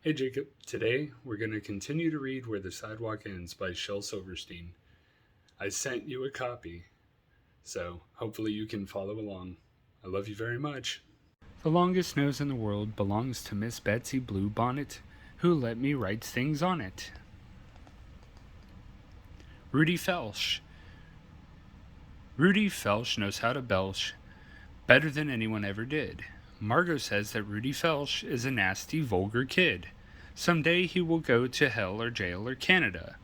Hey Jacob, today we're going to continue to read Where the Sidewalk Ends by Shel Silverstein. I sent you a copy, so hopefully you can follow along. I love you very much. The longest nose in the world belongs to Miss Betsy Bluebonnet, who let me write things on it. Rudy Felsch. Rudy Felsch knows how to belch better than anyone ever did. Margot says that Rudy Felsch is a nasty, vulgar kid. Someday he will go to hell or jail or Canada.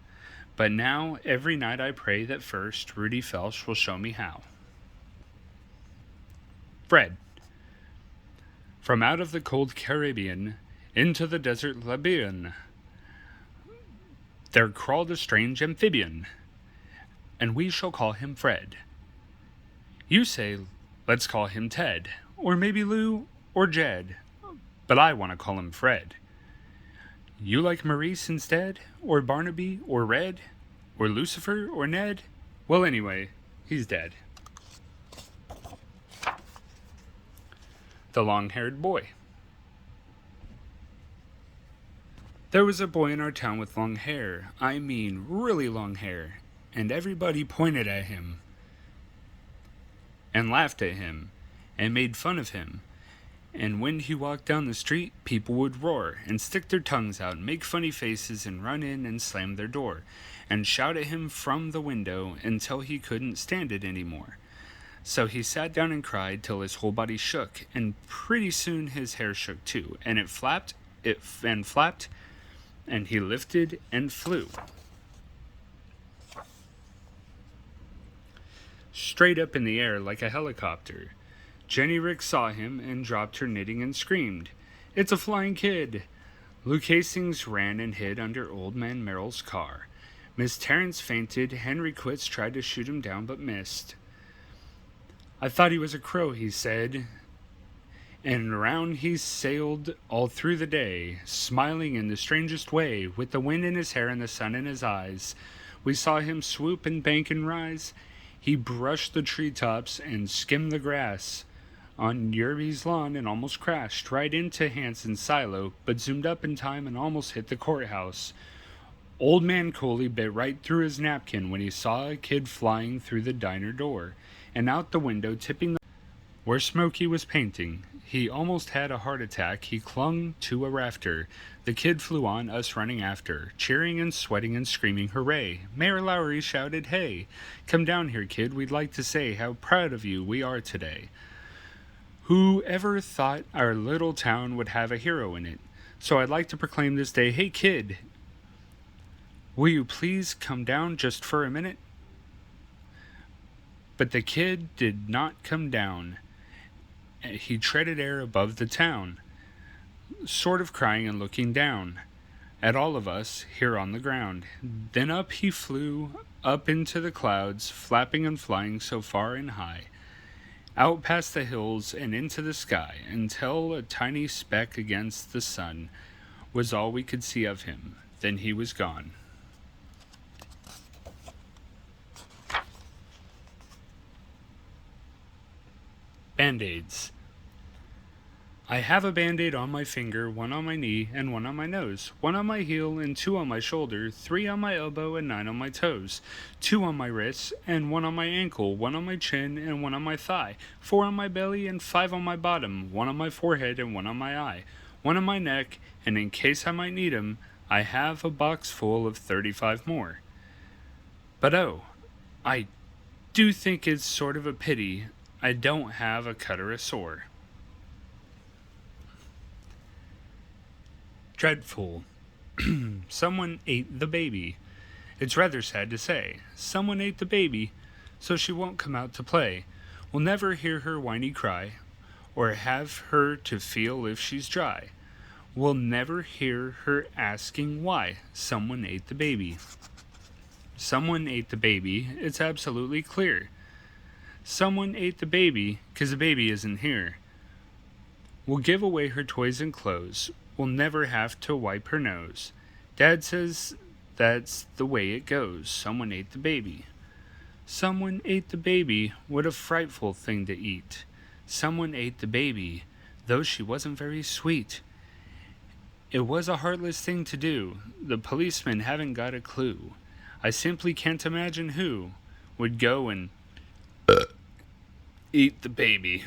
But now, every night I pray that first Rudy Felsch will show me how. Fred. From out of the cold Caribbean into the desert Libyan, there crawled a strange amphibian, and we shall call him Fred. You say, let's call him Ted, or maybe Lou, or Jed, but I want to call him Fred. You like Maurice instead, or Barnaby, or Red, or Lucifer, or Ned? Well, anyway, he's dead. The long-haired boy. There was a boy in our town with long hair, I mean really long hair, and everybody pointed at him, and laughed at him, and made fun of him. And when he walked down the street, people would roar, and stick their tongues out, and make funny faces, and run in and slam their door, and shout at him from the window until he couldn't stand it anymore. So he sat down and cried till his whole body shook, and pretty soon his hair shook too, and it flapped, and he lifted and flew. Straight up in the air like a helicopter. Jenny Rick saw him and dropped her knitting and screamed, "It's a flying kid!" Luke Hastings ran and hid under Old Man Merrill's car. Miss Terrence fainted. Henry Quitz tried to shoot him down but missed. I thought he was a crow, he said, and around he sailed all through the day, smiling in the strangest way, with the wind in his hair and the sun in his eyes. We saw him swoop and bank and rise. He brushed the treetops and skimmed the grass on Yerby's lawn and almost crashed right into Hanson's silo, but zoomed up in time and almost hit the courthouse. Old Man Coley bit right through his napkin when he saw a kid flying through the diner door and out the window, tipping the where Smokey was painting. He almost had a heart attack. He clung to a rafter. The kid flew on, us running after, cheering and sweating and screaming hooray. Mayor Lowry shouted, "Hey, come down here, kid. We'd like to say how proud of you we are today." Who ever thought our little town would have a hero in it? So I'd like to proclaim this day, "Hey, kid, will you please come down just for a minute?" But the kid did not come down. He treaded air above the town, sort of crying and looking down at all of us here on the ground. Then up he flew, up into the clouds, flapping and flying so far and high, out past the hills and into the sky, until a tiny speck against the sun was all we could see of him. Then he was gone. Band-Aids. I have a Band-Aid on my finger, one on my knee, and one on my nose, one on my heel, and two on my shoulder, 3 on my elbow, and 9 on my toes, 2 on my wrist, and 1 on my ankle, 1 on my chin, and 1 on my thigh, 4 on my belly, and 5 on my bottom, 1 on my forehead, and 1 on my eye, 1 on my neck, and in case I might need 'em, I have a box full of 35 more. But oh, I do think it's sort of a pity I don't have a cut or a sore. Dreadful. Someone ate the baby. It's rather sad to say. Someone ate the baby, so she won't come out to play. We'll never hear her whiny cry, or have her to feel if she's dry. We'll never hear her asking why someone ate the baby. Someone ate the baby, it's absolutely clear. Someone ate the baby, 'cause the baby isn't here. We'll give away her toys and clothes. We'll never have to wipe her nose. Dad says that's the way it goes. Someone ate the baby. Someone ate the baby. What a frightful thing to eat. Someone ate the baby, though she wasn't very sweet. It was a heartless thing to do. The policemen haven't got a clue. I simply can't imagine who would go and eat the baby.